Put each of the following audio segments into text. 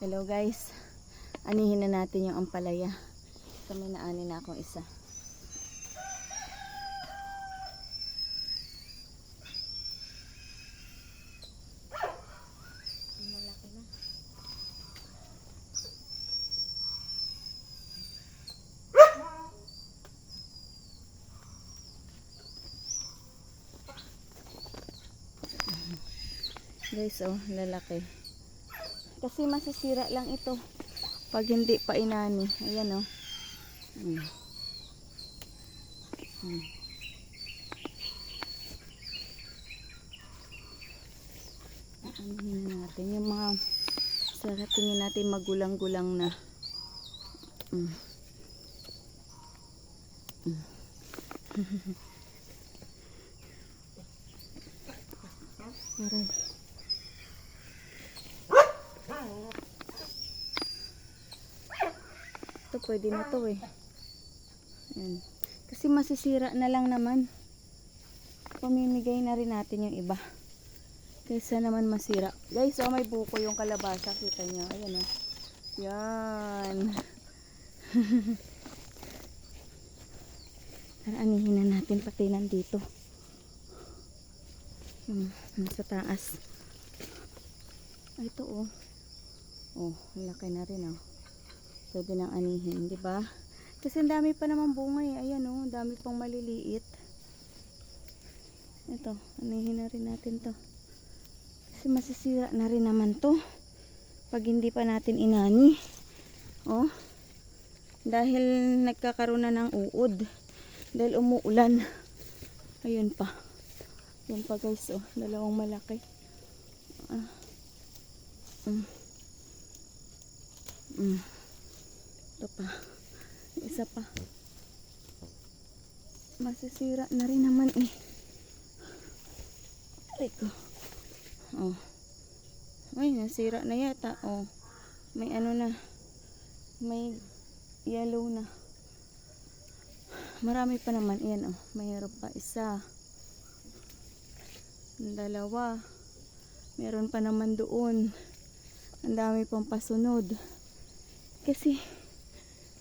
Hello guys, anihin na natin yung ampalaya. Kami naani na akong isa. Malaki na. Guys, oh, lalaki. Kasi masisira lang ito pag hindi pa inani. Ayan, oh. Anuhin na natin yung mga sa tingin natin magulang-gulang na. Aray. Ito pwede na to eh. Ayan. Kasi masisira na lang naman. Pamimigay na rin natin yung iba. Kaysa naman masira. Guys, oh, may buko yung kalabasa. Kita nyo. Ayan oh. Yan. Anihin na natin pati nandito. Nasa taas. Ay, ito oh. Oh, laki na rin oh. Pwede nang anihin, di ba? Kasi ang dami pa naman bunga eh. Ayan oh, dami pang maliliit. Ito, anihin na rin natin to. Kasi masisira na rin naman to pag hindi pa natin inani. Oh. Dahil nagkakaroon na ng uod. Dahil umuulan. Ayun pa. Yan pa guys, oh, dalawang malaki. Ito pa. Isa pa. Masisira na rin naman eh. Aray ko. Oh. Ay, nasira na yata. Oh. May ano na. May yellow na. Marami pa naman. Ayan oh. Mayroon pa isa. Dalawa. Meron pa naman doon. Ang dami pang pasunod. Kasi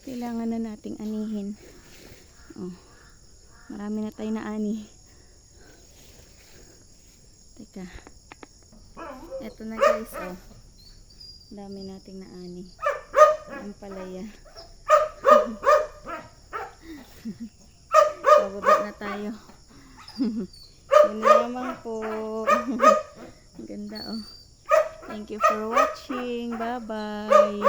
kailangan na nating anihin. Oh. Marami na tayo na ani. Teka. Eto na guys, oh. Dami nating na ani. Ang palaya. Bababa na tayo. Yun lamang po. Ang ganda oh. Thank you for watching. Bye bye.